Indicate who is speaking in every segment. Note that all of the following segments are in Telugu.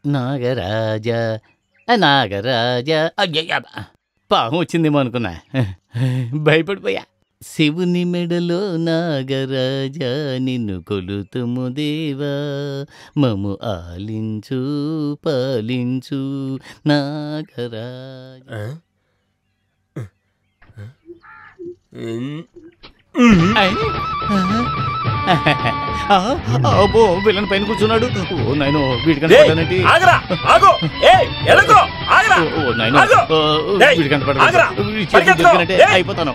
Speaker 1: నాగరాజ నాగరాజ పాము వచ్చిందేమో అనుకున్నా, భయపడిపోయా. శివుని మెడలో నాగరాజ నిన్ను కొలుతుము దేవా, మము ఆలించు పాలించు నాగరాజ. అబ్బో విలన్ పైన కూర్చున్నాడు. ఓ నాయనో వీడికంటే అయిపోతాను.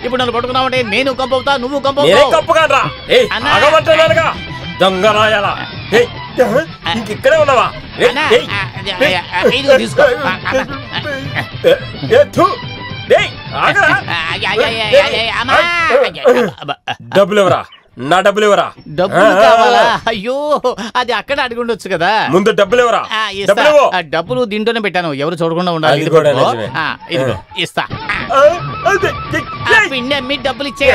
Speaker 1: ఇప్పుడు నన్ను పట్టుకున్నావంటే నేను కంపవుతా, నువ్వు కంపవుతా.
Speaker 2: దొంగరాయాలా ఇంకిక్కడే ఉన్నావా? డబ్బులు ఎవరా? నా డబ్బులు ఎవరా?
Speaker 1: డబ్బులు కావాలా? అయ్యో అది అక్కడ అడిగి ఉండొచ్చు కదా.
Speaker 2: ముందు డబ్బులు ఎవరా?
Speaker 1: డబ్బులు దీంట్లోనే పెట్టాను, ఎవరు చూడకుండా ఉండాలి. ఇదిగో ఇస్తా. మీ డబ్బులు ఇచ్చే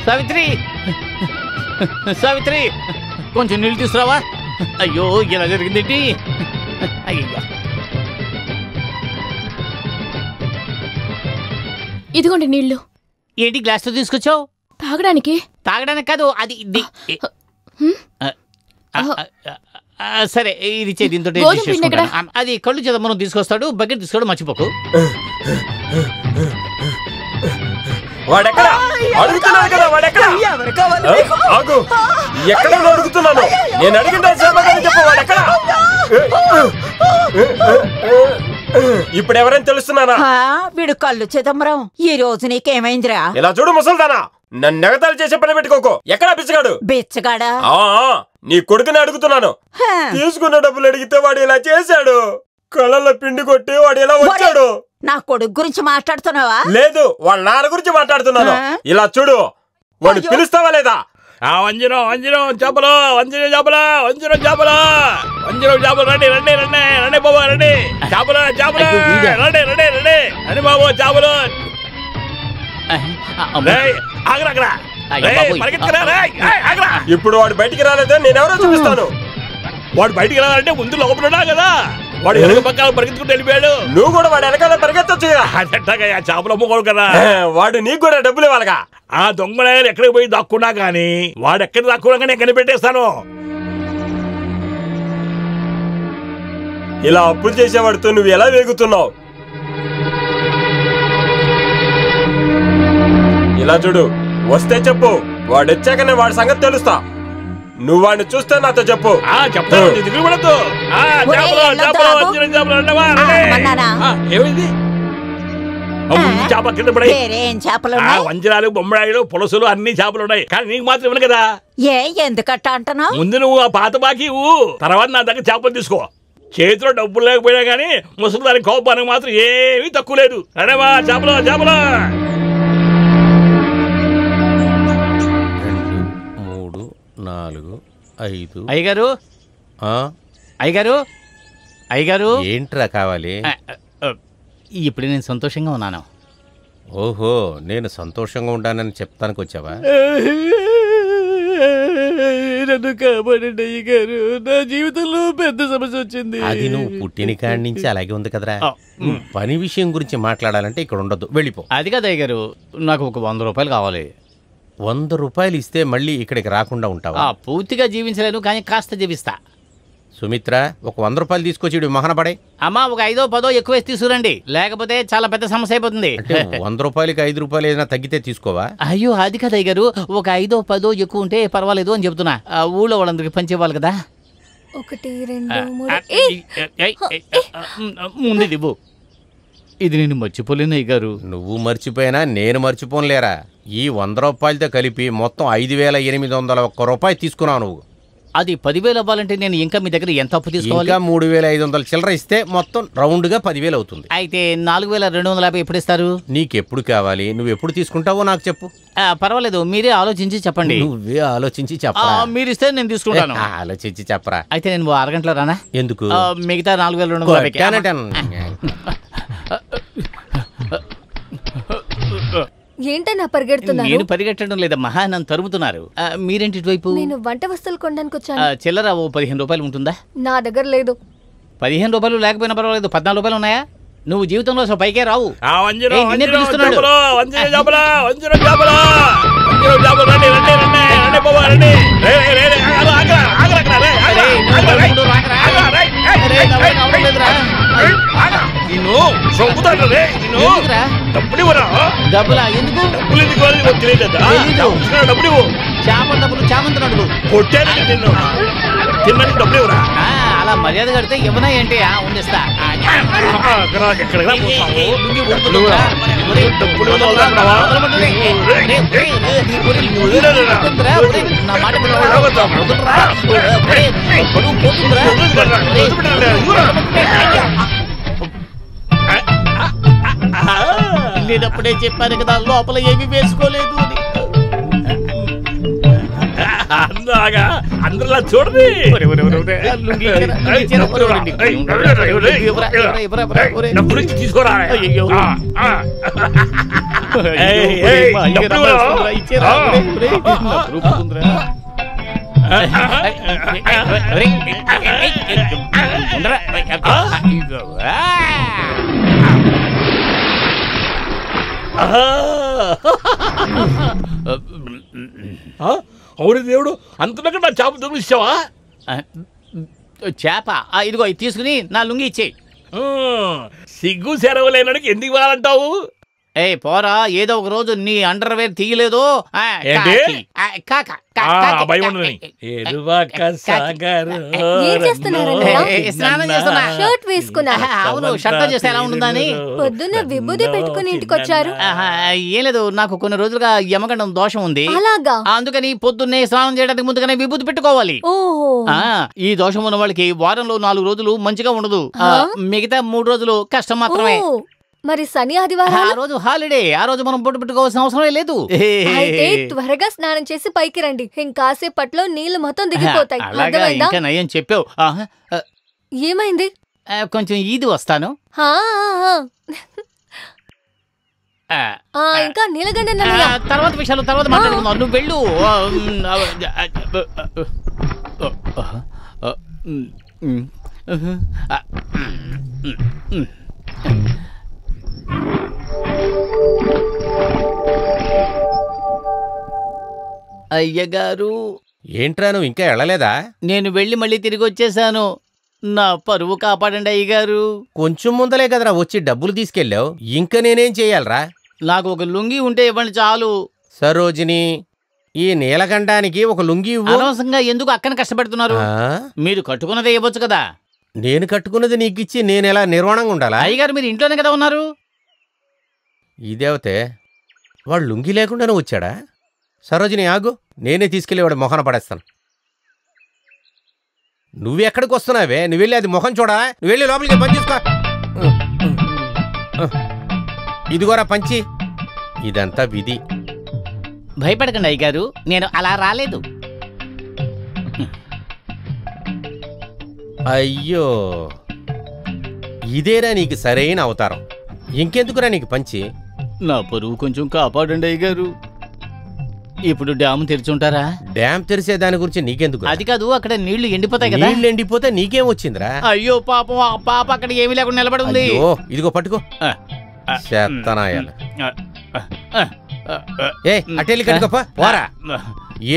Speaker 1: సావిత్రి, సావిత్రి కొంచెం నీళ్ళు తీసుకురావా. అయ్యో ఇలా జరిగిందేంటి? అయ్యో
Speaker 3: ఇదిగోండి నీళ్ళు.
Speaker 1: ఏంటి గ్లాస్తో తీసుకొచ్చావు?
Speaker 3: తాగడానికి.
Speaker 1: తాగడానికి కాదు, అది సరే ఇది ఇచ్చే, దీంతో అది కళ్ళు చేద్దాం. తీసుకొస్తాడు, బకెట్ తీసుకోవడం మర్చిపోకు.
Speaker 2: వాడెక్కడ అడుగుతున్నాను కదా, వాడెక్కడ? ఆగు, ఎక్కడ అడుగుతున్నాను? నేను అడిగిన చెప్పు, వాడెక్కడ? ఇప్పుడు ఎవరైనా తెలుస్తున్నానా?
Speaker 4: వీడు కళ్ళు చిదంబరం. ఈ రోజు నీకేమైందిరా?
Speaker 2: ఇలా చూడు ముసల్దానా, నన్ను నెగతాలు చేసే పని పెట్టుకోకు. ఎక్కడ బిచ్చగాడు?
Speaker 4: బిచ్చగాడా?
Speaker 2: నీ కొడుకుని అడుగుతున్నాను. తీసుకున్న డబ్బులు అడిగితే వాడు ఇలా చేశాడు. కళ్ళల్లో పిండి కొట్టి వాడు ఇలా వచ్చాడు.
Speaker 4: నా కొడుకు గురించి మాట్లాడుతున్నావా?
Speaker 2: లేదు, వాళ్ళ నాన్న గురించి మాట్లాడుతున్నాను. ఇలా చూడు, వాడు పిలుస్తావా లేదా?
Speaker 5: వంజరం వంజరం చేపలు, వంజరం చేపలు, వంజరం చేపలు, వంజరం చేపలు, రండి రండి రండి రండి బాబు రండి. చేపలు చేపలు, రండి రండి రండి రండి బాబు చేపలు.
Speaker 2: ఇప్పుడు వాడు బయటికి రాలేదా? నేనెవరో చూపిస్తాను.
Speaker 5: వాడు బయటికి రావాలంటే ముందు లోపల కదా. వాడు వెనక పక్కన పరిగెత్తుకుంటూ వెళ్ళిపోయాడు.
Speaker 2: నువ్వు కూడా వాడు వెనకాల పరిగెత్తొచ్చు కదా.
Speaker 5: అదట్టగా చేపలు అమ్ముకోడు కదా.
Speaker 2: వాడు నీకు కూడా డబ్బులు ఇవ్వాలిగా.
Speaker 5: ఆ దొంగలు ఎక్కడికి పోయి దాక్కున్నా గానీ వాడు ఎక్కడ దాక్కున్నా కానీ కనిపెట్టేస్తాను.
Speaker 2: ఇలా అప్పులు చేసేవాడితో నువ్వు ఎలా వేగుతున్నావు? ఇలా చూడు, వస్తే చెప్పు, వాడు వచ్చాకనే వాడి సంగతి తెలుస్తా. నువ్వు వాడిని చూస్తే నాతో చెప్పు.
Speaker 5: చెప్తాను, దిగులు పడద్దు. ఏమైంది? చేప కింద పడే వంజరాలు, బొమ్మడాయిలు, పులసులు అన్ని చేపలు ఉన్నాయి. కానీ నీకు మాత్రం ఇవ్వను కదా.
Speaker 4: ఎందుకట్ట అంటున్నావు?
Speaker 5: ముందు నువ్వు ఆ పాత బాకీ తర్వాత నా దగ్గర చేపలు తీసుకో. చేతిలో డబ్బులు లేకపోయినా కానీ ముసలి దాని కోపానికి మాత్రం ఏమీ తక్కువ లేదు. అరేవా చేపలు చేపలు.
Speaker 1: 2, 3, 4, 5. అయ్యగారు, అయ్యగారు, అయ్యగారు.
Speaker 6: ఏంట్రా కావాలి?
Speaker 1: ఇప్పుడు నేను సంతోషంగా ఉన్నాను.
Speaker 6: ఓహో, నేను సంతోషంగా ఉంటానని చెప్తానికి వచ్చావా?
Speaker 1: నన్ను కాపాడండి అయ్యగారు, నా జీవితంలో పెద్ద సమస్య వచ్చింది.
Speaker 6: అది నువ్వు పుట్టిన కాడి నుంచి అలాగే ఉంది కదరా. పని విషయం గురించి మాట్లాడాలంటే ఇక్కడ ఉండదు, వెళ్ళిపో.
Speaker 1: అది కదా అయ్యగారు, నాకు ఒక 100 రూపాయలు కావాలి.
Speaker 6: 100 రూపాయలు ఇస్తే మళ్ళీ ఇక్కడికి రాకుండా ఉంటావా?
Speaker 1: పూర్తిగా జీవించలేను, కానీ కాస్త జీవిస్తా.
Speaker 6: సుమిత్ర, ఒక 100 రూపాయలు తీసుకొచ్చి మహన పడే.
Speaker 1: అమ్మా, ఒక 5, 10 ఎక్కువ తీసుకురండి, లేకపోతే చాలా పెద్ద సమస్య అయిపోతుంది.
Speaker 6: 100 రూపాయలకి 5 రూపాయలు ఏదైనా తగ్గితే తీసుకోవా?
Speaker 1: అయ్యో అది కదా అయ్యగారు, ఒక 5, 10 ఎక్కువ ఉంటే పర్వాలేదు అని చెప్తున్నా. ఊళ్ళో వాళ్ళందరికి పంచేవాళ్ళు కదా.
Speaker 3: 1, 2, 3
Speaker 1: ముందు ఇవ్వు. ఇది నేను మర్చిపోలేను అయ్యగారు.
Speaker 6: నువ్వు మర్చిపోయినా నేను మర్చిపోలేరా. ఈ 100 రూపాయలతో కలిపి మొత్తం 5,801 రూపాయలు తీసుకున్నావు నువ్వు.
Speaker 1: అది 10,000 అవ్వాలంటే నేను ఇంకా మీ దగ్గర ఎంత అప్పు తీసుకోవాలి?
Speaker 6: ఇంకా 3,500 చిల్లర ఇస్తే మొత్తం రౌండ్ గా 10,000 అవుతుంది.
Speaker 1: అయితే 4,250 ఎప్పుడు ఇస్తారు?
Speaker 6: నీకెప్పుడు కావాలి, నువ్వు ఎప్పుడు తీసుకుంటావో నాకు చెప్పు.
Speaker 1: పర్వాలేదు, మీరే ఆలోచించి చెప్పండి.
Speaker 6: నువ్వే ఆలోచించి చెప్పరా.
Speaker 1: మీరు ఇస్తే నేను తీసుకుంటాను.
Speaker 6: ఆలోచించి చెప్పరా.
Speaker 1: అయితే నేను అరగంటలో రానా?
Speaker 6: ఎందుకు?
Speaker 1: మిగతా 4,250.
Speaker 3: ఏంటన్నా పరిగెడుతున్నారు?
Speaker 1: నేను పరిగెట్టడం లేదమ్మా, నన్ను తరుముతున్నారు. మీరేంటి ఇటువైపు?
Speaker 3: నేను వంట వస్తువులు కొనడానికి వచ్చాను.
Speaker 1: చిల్లర 15 రూపాయలు ఉంటుందా?
Speaker 3: నా దగ్గర లేదు.
Speaker 1: 15 రూపాయలు లేకపోయినా పర్వాలేదు, 14 రూపాయలు ఉన్నాయా? నువ్వు జీవితంలో అసలు పైకే రావు. డబ్బులా? ఎందుకు? చామంతి డబ్బులు చామంతి అడుగు. అలా మర్యాద కడితే ఇవ్వనా ఏంటి? ఉండిస్తా. నా మాట నేనప్పుడే చెప్పాను కదా లోపల ఏమీ వేసుకోలేదు అని.
Speaker 5: అందరిలా చూడండి. తీసుకోరా. అవును దేవుడు, అంతలోకి నా చేప దొంగిలిస్తావా?
Speaker 1: చేప? ఇదిగో ఇది తీసుకుని నా లుంగి ఇచ్చేయి.
Speaker 5: సిగ్గు సెరవు లేనాడికి ఎందుకు ఇవ్వాలంటావు?
Speaker 1: పోరా, ఏదో ఒక రోజు నీ అండర్వేర్ తీయలేదు. అవును, షర్ట్ చేస్తే ఎలా ఉంటుందని.
Speaker 3: పొద్దున్న విభూది పెట్టుకుని ఇంటికొచ్చారు.
Speaker 1: ఏం లేదు, నాకు కొన్ని రోజులుగా యమగండం దోషం ఉంది. అందుకని పొద్దున్నే స్నానం చేయడానికి ముందుగానే విభూతి పెట్టుకోవాలి. ఈ దోషం ఉన్న వాళ్ళకి వారంలో 4 రోజులు మంచిగా ఉండదు. మిగతా 3 రోజులు కష్టం మాత్రమే.
Speaker 3: మరి శని ఆదివారం
Speaker 1: ఆ రోజు హాలిడే, ఆ రోజు మనం బొట్టు పెట్టుకోవాల్సిన అవసరమే లేదు.
Speaker 3: అయితే త్వరగా స్నానం చేసి పైకి రండి, ఇంకాసేపట్లో నీళ్లు మొత్తం దిగిపోతాయి.
Speaker 1: ఇంకా నయం చెప్పావు.
Speaker 3: ఏమైంది?
Speaker 1: కొంచెం ఈది వస్తాను.
Speaker 3: ఇంకా నీలగండ
Speaker 1: తర్వాత విషయాలు తర్వాత మాట్లాడుకుందాం. నువ్వు వెళ్ళు. అయ్యగారు.
Speaker 6: ఏంట్రా నువ్వు ఇంకా వెళ్ళలేదా?
Speaker 1: నేను వెళ్ళి మళ్ళీ తిరిగి వచ్చేసాను. నా పరువు కాపాడండి అయ్యగారు.
Speaker 6: కొంచెం ముందలే కదరా వచ్చి డబ్బులు తీసుకెళ్ళావు, ఇంకా నేనేం చెయ్యాలరా?
Speaker 1: నాకు ఒక లుంగి ఉంటే ఇవ్వండి చాలు.
Speaker 6: సరోజిని, ఈ నీలగండానికి ఒక లుంగి
Speaker 1: అనవసరంగా ఎందుకు అక్కన కష్టపెడుతున్నారు? మీరు కట్టుకున్నదే ఇవ్వచ్చు కదా.
Speaker 6: నేను కట్టుకున్నది నీకిచ్చి నేను ఎలా నిర్వాణంగా ఉండాలా?
Speaker 1: అయ్యగారు మీరు ఇంట్లోనే కదా ఉన్నారు.
Speaker 6: ఇదేవతే వాడు లుంగి లేకుండానే వచ్చాడా? సరోజిని ఆగు, నేనే తీసుకెళ్ళి వాడు మొహన పడేస్తాను. నువ్వెక్కడికి వస్తున్నావే? నువ్వు వెళ్ళి అది మొహం చూడా. నువ్వు వెళ్ళి లోపలికి పని చూసుకో. ఇదిగోరా పంచి. ఇదంతా విధి.
Speaker 1: భయపడకండి అయ్యగారు, నేను అలా రాలేదు.
Speaker 6: అయ్యో, ఇదేరా నీకు సరైన అవతారం. ఇంకెందుకురా నీకు పంచి?
Speaker 1: నా పరువు కొంచెం కాపాడండి అయ్యగారు. ఇప్పుడు డ్యామ్ తెరిచుంటారా?
Speaker 6: డ్యామ్ తెరిసే దాని గురించి నీకెందుకు?
Speaker 1: అది కాదు, అక్కడ నీళ్లు ఎండిపోతాయి కదా.
Speaker 6: నీళ్లు ఎండిపోతే నీకేం వచ్చిందిరా?
Speaker 1: అయ్యో పాపం, ఆ పాప అక్కడ ఏమీ లేకుండా నిలబడి ఉంది.
Speaker 6: ఇదిగో పట్టుకో. చేత్తనాయాలు. అటెళ్ళి కట్టుకోపా. పోరా.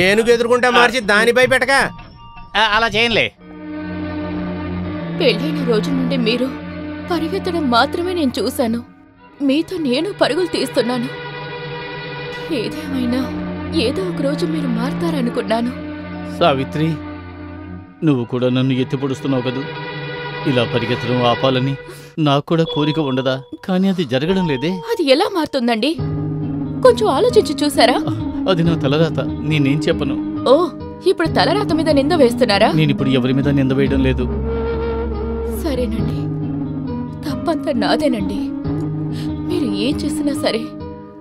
Speaker 6: ఏనుగు ఎదురుకుంటా మార్చి దానిపై పెట్టక.
Speaker 1: అలా చేయంలే.
Speaker 3: పెళ్ళైన రోజు నుండి మీరు పరిగెత్తడం మాత్రమే నేను చూశాను. మీతో నేను పరుగులు తీస్తున్నాను. ఏదేమైనా ఏదో ఒక రోజు మీరు మారతారనుకున్నాను.
Speaker 1: సావిత్రి, నువ్వు కూడా నన్ను ఎత్తిపొడుస్తున్నావు కదూ. ఇలా పరిగెత్తడం ఆపాలని నాకు కూడా కోరిక ఉండదా? కానీ అది జరగడం లేదే.
Speaker 3: అది ఎలా మారుతుందండి? కొంచెం ఆలోచించి చూసారా?
Speaker 1: అది నా తలరాత, నేనేం చెప్పను.
Speaker 3: ఓ, ఇప్పుడు తలరాత మీద నింద వేస్తున్నారా?
Speaker 1: నేను ఇప్పుడు ఎవరి మీద నింద వేయడం లేదు.
Speaker 3: సరేనండి, తప్పంతా నాదేనండి. మీరు ఏం చేసినా సరే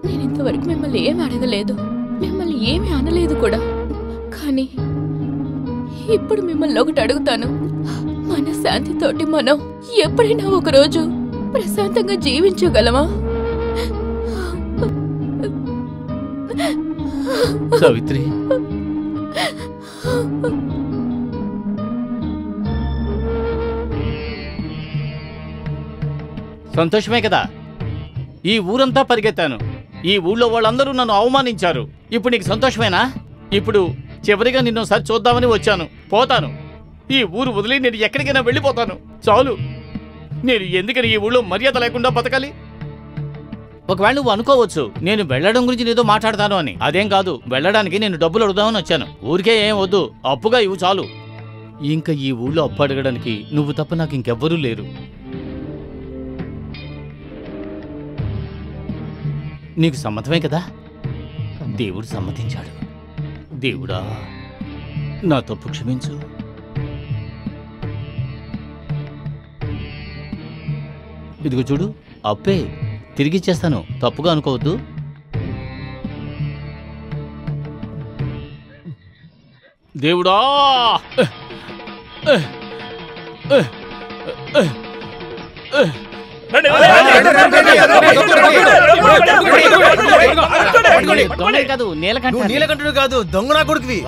Speaker 3: నేను ఇంతవరకు మిమ్మల్ని ఏమి అడగలేదు, మిమ్మల్ని ఏమి అనలేదు కూడా. కానీ ఇప్పుడు మిమ్మల్ని ఒకటి అడుగుతాను. మన శాంతితోటి మనం ఎప్పుడైనా ఒకరోజు ప్రశాంతంగా జీవించగలమా?
Speaker 1: సావిత్రి, సంతోషమే కదా. ఈ ఊరంతా పరిగెత్తాను, ఈ ఊళ్ళో వాళ్ళందరూ నన్ను అవమానించారు. ఇప్పుడు నీకు సంతోషమేనా? ఇప్పుడు చివరిగా నిన్నోసారి చూద్దామని వచ్చాను. పోతాను, ఈ ఊరు వదిలి నేను ఎక్కడికైనా వెళ్ళిపోతాను. చాలు. నేను ఎందుకని ఈ ఊళ్ళో మర్యాద లేకుండా బతకాలి? ఒకవేళ నువ్వు అనుకోవచ్చు నేను వెళ్ళడం గురించి నీతో మాట్లాడతాను అని. అదేం కాదు, వెళ్ళడానికి నేను డబ్బులు అడుగుదామని వచ్చాను. ఊరికే ఏం వద్దు, అప్పుగా ఇవ్వు చాలు. ఇంకా ఈ ఊళ్ళో అప్పు అడగడానికి నువ్వు తప్ప నాకు ఇంకెవ్వరూ లేరు. నీకు సమ్మతమే కదా? దేవుడు సమ్మతించాడు. దేవుడా, నా తప్పు క్షమించు. ఇదిగో చూడు, అప్పే తిరిగిచ్చేస్తాను, తప్పుగా అనుకోవద్దు. దేవుడా, కాదు
Speaker 7: నీలకంఠుడు కాదు, దొంగ నా కొడుకువి.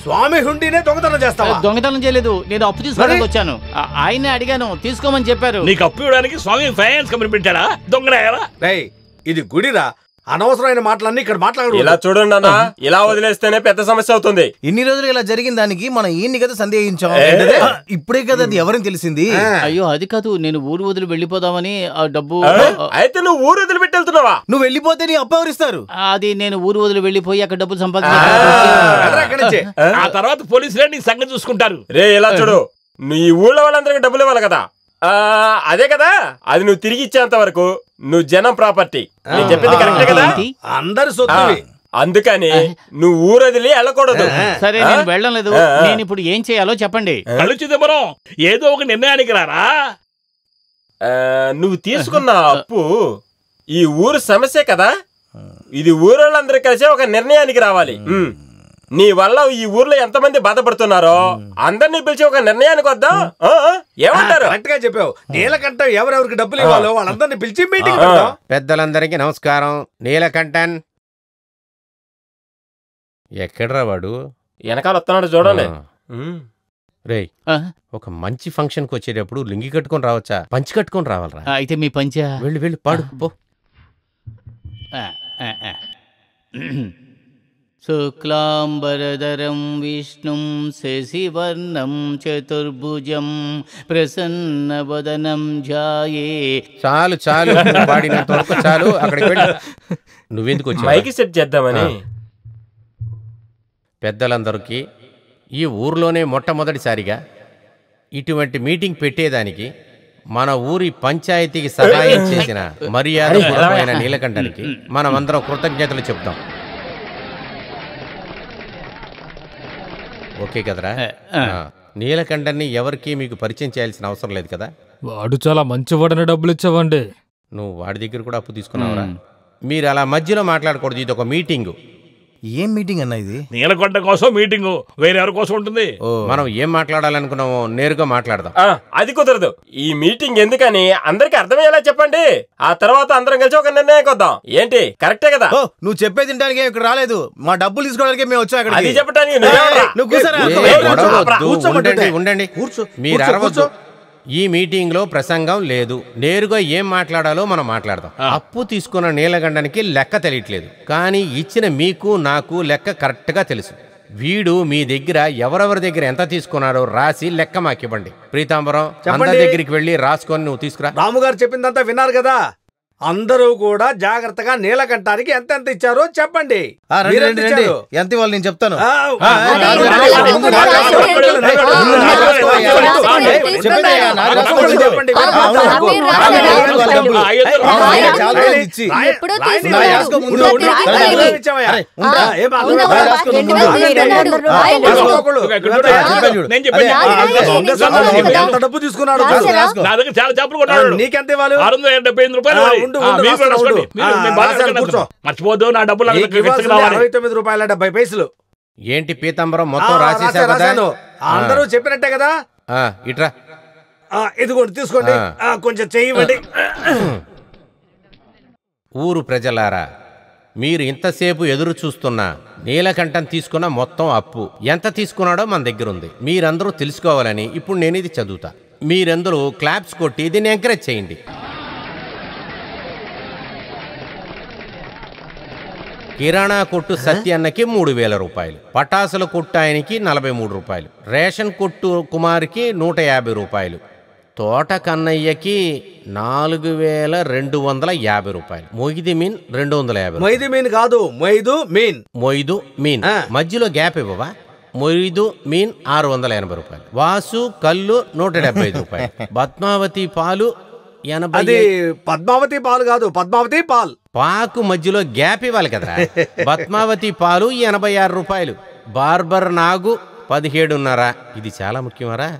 Speaker 7: స్వామి హుండీనే దొంగతనం చేస్తావా?
Speaker 1: దొంగతనం చేయలేదు, నేను అప్పు తీసుకోవడానికి వచ్చాను. ఆయనే అడిగాను, తీసుకోమని చెప్పారు.
Speaker 5: నీకు అప్పు ఇవ్వడానికి స్వామి ఫైనాన్స్ కంపెనీ పెట్టాడా? దొంగనా?
Speaker 7: ఇది గుడిరా, అనవసరమైన మాటలన్నీ ఇక్కడ మాట్లాడు.
Speaker 2: ఇలా చూడండి అన్న, ఇలా వదిలేస్తేనే పెద్ద సమస్య అవుతుంది.
Speaker 8: ఇన్ని రోజులు ఇలా జరిగిన దానికి మనం ఈయన్ని కదా సందేహించాం. ఇప్పుడే కదా అది ఎవరని తెలిసింది.
Speaker 1: అయ్యో అది కాదు, నేను ఊరు వదిలి వెళ్ళిపోదామని ఆ డబ్బు.
Speaker 2: అయితే నువ్వు ఊరు వదిలి పెట్టి వెళ్తున్నావా?
Speaker 8: నువ్వు వెళ్ళిపోతే నీ అప్పు ఎవరిస్తారు?
Speaker 1: అది నేను ఊరు వదిలి వెళ్ళిపోయి అక్కడ డబ్బులు సంపాదించి
Speaker 5: ఆ తర్వాత పోలీసులే నీ సంగతి చూసుకుంటారు.
Speaker 2: రే ఇలా చూడు, నువ్వు ఈ ఊళ్ళో వాళ్ళందరికీ డబ్బులు ఇవ్వాలి కదా. అదే కదా, అది నువ్వు తిరిగి ఇచ్చేంత వరకు నువ్వు జనం ప్రాపర్టీ. నేను చెప్పింది కరెక్టే కదా?
Speaker 7: అందరు సొత్తు.
Speaker 2: అందుకని నువ్వు ఊరు వదిలి వెళ్ళకూడదు.
Speaker 1: సరే, నేను వెళ్ళడం లేదు. నేను ఇప్పుడు ఏం చేయాలో చెప్పండి.
Speaker 5: కళ్ళు చిదంబరం, ఏదో ఒక నిర్ణయానికి రారా.
Speaker 2: నువ్వు తీసుకున్న అప్పు ఈ ఊరు సమస్య కదా, ఇది ఊరోళ్ళందరూ కలిసి ఒక నిర్ణయానికి రావాలి. నీ వల్ల ఈ ఊర్లో ఎంతమంది బాధపడుతున్నారో అందరినీ పిలిచి ఒక నిర్ణయానికి వద్దాం. ఏమంటారు?
Speaker 7: కరెక్ట్ గా చెప్పావు. నీలకంఠ ఎవరెవరికి డబ్బులు ఇవ్వాలో వాళ్ళందరినీ పిలిచి మీటింగ్ పెడదాం.
Speaker 6: పెద్దలందరికీ నమస్కారం. నీలకంఠన్ ఎక్కడ్రా వాడు?
Speaker 2: వెనకాల వస్తున్నాడు చూడండి.
Speaker 6: రే, ఒక మంచి ఫంక్షన్ కి వచ్చేటప్పుడు లింగి కట్టుకొని రావచ్చా? పంచి కట్టుకొని రావాలరా.
Speaker 1: అయితే మీ పంచ
Speaker 6: వెళ్ళి వెళ్ళి పాడు పో.
Speaker 1: శుక్లాంబరధరం విష్ణుం శశివర్ణం చతుర్భుజం ప్రసన్నవదనం ధ్యాయే.
Speaker 6: చాలు చాలు, పాడినంత వరకు చాలు. అక్కడికి వెళ్ళి నువ్వెందుకు వచ్చావు?
Speaker 2: మైకి సెట్ చేద్దామని.
Speaker 6: పెద్దలందరికీ ఈ ఊర్లోనే మొట్టమొదటిసారిగా ఇటువంటి మీటింగ్ పెట్టేదానికి మన ఊరి పంచాయతీకి సహాయం చేసిన మర్యాదపూర్వకమైన నీలకంఠనికి మనమందరం కృతజ్ఞతలు చెప్తాం. ఓకే కదరా? నీలకంఠన్ని ఎవరికి మీకు పరిచయం చేయాల్సిన అవసరం లేదు కదా.
Speaker 9: వాడు చాలా మంచివాడని డబ్బులు ఇచ్చావండి.
Speaker 6: నువ్వు వాడి దగ్గర కూడా అప్పు తీసుకున్నావురా. మీరు అలా మధ్యలో మాట్లాడకూడదు, ఇది ఒక మీటింగు.
Speaker 8: ఏం మీటింగ్ అన్న ఇది?
Speaker 5: నీలకంఠ కోసం మీటింగు, వేరెవరి కోసం ఉంటుంది.
Speaker 6: మనం ఏం మాట్లాడాలనుకున్నామో నేరుగా మాట్లాడదాం.
Speaker 2: అది కుదరదు. ఈ మీటింగ్ ఎందుకని అందరికి అర్థమయ్యేలా చెప్పండి. ఆ తర్వాత అందరం కలిసి ఒక నిర్ణయానికి వద్దాం. ఏంటి, కరెక్టే కదా?
Speaker 8: నువ్వు చెప్పేది తినడానికి ఇక్కడ రాలేదు, మా డబ్బులు తీసుకోవడానికి మేము వచ్చాం.
Speaker 2: అది చెప్పడానికి
Speaker 6: ఉండండి, మీరు అరవద్దు. ఈ మీటింగ్ లో ప్రసంగం లేదు, నేరుగా ఏం మాట్లాడాలో మనం మాట్లాడదాం. అప్పు తీసుకున్న నీలకంఠనికి లెక్క తెలియట్లేదు, కానీ ఇచ్చిన మీకు నాకు లెక్క కరెక్ట్ గా తెలుసు. వీడు మీ దగ్గర ఎవరెవరి దగ్గర ఎంత తీసుకున్నారో రాసి లెక్క మాకివ్వండి. ప్రీతాంబరం, అందరి దగ్గరికి వెళ్ళి రాసుకొని నువ్వు తీసుకురా.
Speaker 7: రాముగారు చెప్పిందంతా విన్నారు కదా, అందరూ కూడా జాగ్రత్తగా నీలకంఠానికి ఎంత ఎంత ఇచ్చారో చెప్పండి.
Speaker 8: ఎంత ఇవ్వాలి నేను చెప్తాను.
Speaker 7: డబ్బు తీసుకున్నాడు.
Speaker 5: చాలా చేపలు కొన్నాడు.
Speaker 7: నీకెంత ఇవ్వాలి?
Speaker 5: 675 రూపాయలు. మర్చిపోదు నా డబ్బులు
Speaker 7: 69 రూపాయల 70 పైసలు.
Speaker 6: ఏంటి పీతాంబరం మొత్తం రాసేసాను.
Speaker 7: అందరూ చెప్పినట్టే కదా.
Speaker 6: ఇట్రా
Speaker 7: ఇదిగోండి తీసుకోండి. కొంచెం చెయ్యండి.
Speaker 6: ఊరు ప్రజలారా, మీరు ఇంతసేపు ఎదురు చూస్తున్నా నీలకంఠం తీసుకున్న మొత్తం అప్పు ఎంత తీసుకున్నాడో మన దగ్గర ఉంది. మీరందరూ తెలుసుకోవాలని ఇప్పుడు నేను ఇది చదువుతా. మీరందరూ క్లాప్స్ కొట్టి దీన్ని ఎంకరేజ్ చేయండి. కిరాణా కొట్టు సత్యన్నకి 3000 రూపాయలు, పటాసుల కొట్టు ఆయనకి 43 రూపాయలు, రేషన్ కొట్టు కుమార్కి 150 రూపాయలు, తోట కన్నయ్యకి 4250 రూపాయలు, మొయిది మీన్ 250.
Speaker 7: మొయిది మీన్ కాదు, మొయిదు మీన్.
Speaker 6: మధ్యలో గ్యాప్ ఇవ్వవా? మొయిదు మీన్ 680 రూపాయలు, వాసు కల్లు 175 రూపాయలు, పద్మావతి పాలు 80.
Speaker 7: పద్మావతి పాలు కాదు, పద్మావతి పాల్.
Speaker 6: పాకు మధ్యలో గ్యాప్ ఇవ్వాలి కదా. పద్మావతి పాలు 86 రూపాయలు, బార్బర్ నాగు 17.5. ఇది చాలా ముఖ్యమరా.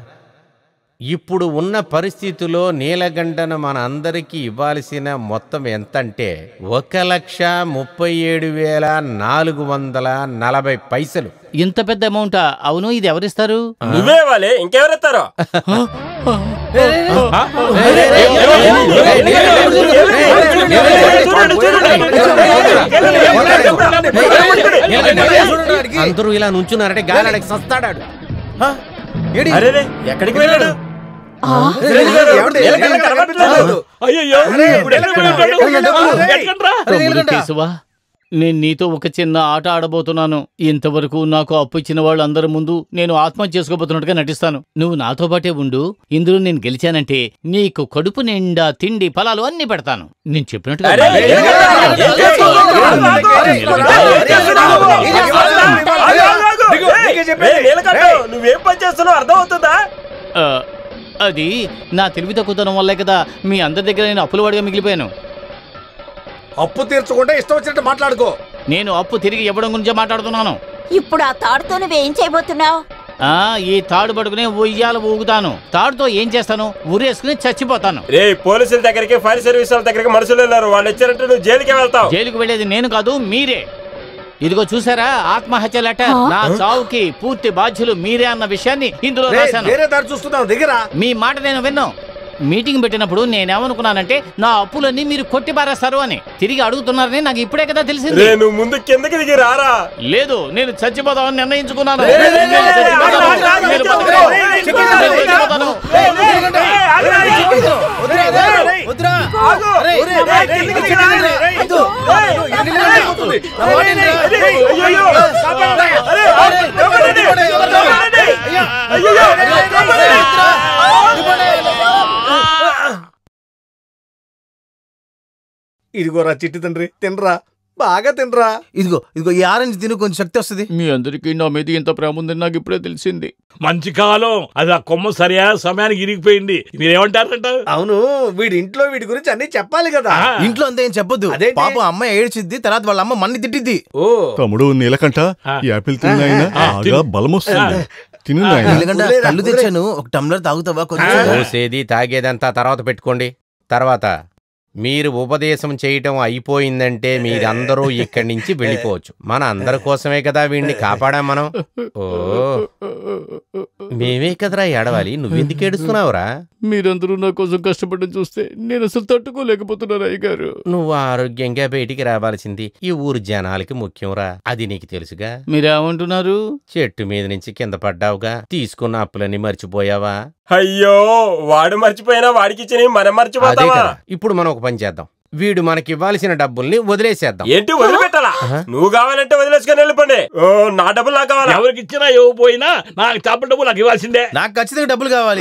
Speaker 6: ఇప్పుడు ఉన్న పరిస్థితిలో నీలగంటను మన అందరికీ ఇవ్వాల్సిన మొత్తం ఎంతంటే 1,37,440 పైసలు.
Speaker 1: ఇంత పెద్ద అమౌంటా? అవును, ఇది ఎవరిస్తారు?
Speaker 2: నువ్వే ఇవ్వాలి, ఇంకెవరిస్తారో.
Speaker 6: అందరూ ఇలా నుంచున్నారంటే గాలాడికి సస్తాడాడు.
Speaker 2: ఎక్కడికి వెళ్ళాడు?
Speaker 1: కేశవా, నేను నీతో ఒక చిన్న ఆట ఆడబోతున్నాను. ఇంతవరకు నాకు అప్పు ఇచ్చిన వాళ్ళందరి ముందు నేను ఆత్మహత్య చేసుకోబోతున్నట్టుగా నటిస్తాను. నువ్వు నాతో పాటే ఉండు. ఇందులో నేను గెలిచానంటే నీకు కడుపు నిండా తిండి ఫలాలు అన్ని పెడతాను. నేను చెప్పినట్టుగా
Speaker 2: నువ్వేం పని చేస్తున్నావు అర్థం అవుతుందా?
Speaker 1: అది నా తెలివి తక్కువతనం వల్లే కదా మీ అందరి దగ్గర నేను అప్పుల వాడిగా మిగిలిపోయాను.
Speaker 7: అప్పు తీర్చకుండా ఇష్టం వచ్చినట్టు మాట్లాడుకో.
Speaker 1: నేను అప్పు తిరిగి ఇవ్వడం గురించి మాట్లాడుతున్నాను.
Speaker 4: ఇప్పుడు ఆ తాడుతో నువ్వేం చేయబోతున్నావు?
Speaker 1: ఈ తాడు పట్టుకుని ఉయ్యాల ఊగుతాను. తాడుతో ఏం చేస్తాను? ఊరేసుకుని చచ్చిపోతాను.
Speaker 2: రే, పోలీసుల దగ్గరికి, ఫైర్ సర్వీస్ వాళ్ళ దగ్గరికి మనుషులు వెళ్ళారు. వాళ్ళు వచ్చారంటే నువ్వు జైలుకి వెళ్తావు.
Speaker 1: జైలుకి వెళ్ళేది నేను కాదు, మీరే. ఇదిగో చూసారా, ఆత్మహత్య లెటర్. నా చావుకి పూర్తి బాధ్యులు మీరే అన్న విషయాన్ని ఇందులో రాశాను. మీ మాట నేను విన్నాను. మీటింగ్ పెట్టినప్పుడు నేనేమనుకున్నానంటే నా అప్పులన్నీ మీరు కొట్టి పారేస్తారు అని. తిరిగి అడుగుతున్నారని నాకు ఇప్పుడే కదా తెలిసింది.
Speaker 2: నువ్వు ముందు కిందకి దిగి రారా.
Speaker 1: లేదు, నేను చచ్చిపోతామని నిర్ణయించుకున్నాను.
Speaker 7: ఇదిగోరా చిట్టి తండ్రి, తినరా, బాగా తినరా.
Speaker 8: ఇదిగో ఇదిగో ఈ ఆరెంజ్ తిను, కొంచెం శక్తి వస్తుంది.
Speaker 1: మీ అందరికీ నా మీద ఎంత ప్రేమ ఉందని నాకు ఇప్పుడే తెలిసింది.
Speaker 5: మంచి కాలం, అది ఆ కొమ్మ సరియా సమయానికి ఇరిగిపోయింది. మీరేమంటారంట?
Speaker 7: అవును, వీడి ఇంట్లో వీడి గురించి అన్ని చెప్పాలి కదా.
Speaker 8: ఇంట్లో అంతా ఏం చెప్పొద్దు. పాపం అమ్మాయి ఏడ్చిద్ది, తర్వాత వాళ్ళ అమ్మ మన్ని తిట్టిద్ది.
Speaker 7: ఓ
Speaker 10: తమ్ముడు నీలకంఠ, యాపిల్ తిన్నా బలం వస్తుంది.
Speaker 8: కళ్ళు తెచ్చాను, ఒక టమ్లర్ తాగుతావా?
Speaker 6: పోసేది తాగేదంతా తర్వాత పెట్టుకోండి. తర్వాత మీరు ఉపదేశం చేయటం అయిపోయిందంటే మీరందరూ ఇక్కడి నుంచి వెళ్ళిపోవచ్చు. మన అందరి కోసమే కదా వీడిని కాపాడాం మనం. ఓ, మేమే కదరా ఏడవాలి, నువ్వెందుకు ఏడుస్తున్నావురా?
Speaker 1: మీరందరూ నా కోసం కష్టపడడం చూస్తే నేను అసలు తట్టుకోలేకపోతున్నాను అయ్యగారు.
Speaker 6: నువ్వు ఆరోగ్యంగా బయటికి రావాల్సింది ఈ ఊరు జనాలకి ముఖ్యంరా, అది నీకు తెలుసుగా.
Speaker 1: మీరేమంటున్నారు?
Speaker 6: చెట్టు మీద నుంచి కింద పడ్డావుగా, తీసుకున్న అప్పులన్నీ మర్చిపోయావా?
Speaker 2: అయ్యో, వాడు మర్చిపోయినా వాడికి ఇచ్చిన మనం మర్చిపోతావా?
Speaker 6: ఇప్పుడు మనం ఒక పని చేద్దాం. వీడు మనకి ఇవ్వాల్సిన డబ్బుల్ని వదిలేసేద్దాం.
Speaker 2: ఏంటి వదిలిపెట్టాలా? నువ్వు కావాలంటే వదిలేసుకొని వెళ్ళిపోండి. నా డబ్బులు నాకు కావాలి.
Speaker 5: ఎవరికి ఇచ్చినా ఇవ్వకపోయినా నాకు చేపల డబ్బులు నాకు ఇవ్వాల్సిందే.
Speaker 8: నాకు ఖచ్చితంగా డబ్బులు కావాలి.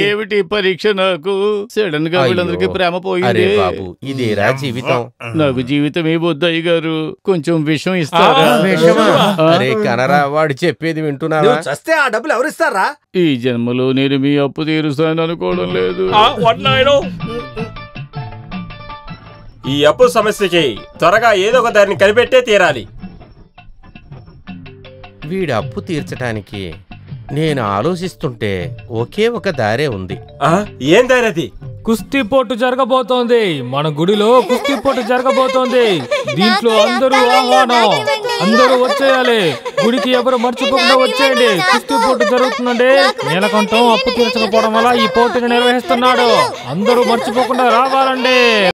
Speaker 1: ఏమిటి పరీక్ష? నాకు సడన్ గా వీళ్ళందరికీ ప్రేమ పోయింది.
Speaker 6: అరే బాబు, ఇదేరా జీవితం.
Speaker 1: నాకు జీవితం ఏమొద్దయ్య గారు, కొంచెం విషం ఇస్తారా?
Speaker 6: అరే కనరా, వాడు చెప్పేది వింటున్నావా?
Speaker 7: చస్తే ఆ డబ్బులు ఎవరిస్తారా?
Speaker 1: ఈ జన్మలో నేను మీ అప్పు తీరుస్తాను అనుకోవడం లేదు.
Speaker 2: ఈ అప్పు సమస్యకి త్వరగా ఏదో ఒక దారిని కనిపెట్టే తీరాలి.
Speaker 6: వీడి అప్పు తీర్చడానికి నేను ఆలోచిస్తుంటే ఒకే ఒక దారే ఉంది.
Speaker 2: ఏం దారి అది?
Speaker 9: కుస్తీ పోటు జరగబోతోంది. మన గుడిలో కుస్తీ పోటు జరగబోతోంది. దీంట్లో అందరూ ఆహ్వానం, అందరూ వచ్చేయాలి. గుడికి ఎవరు మర్చిపోకుండా వచ్చేయండి. కుస్తీ పోటు జరుగుతుందండి. నీలకంఠం అప్పు తీర్చకపోవడం వల్ల ఈ పోటీని నిర్వహిస్తున్నాడు. అందరూ మర్చిపోకుండా రావాలండి.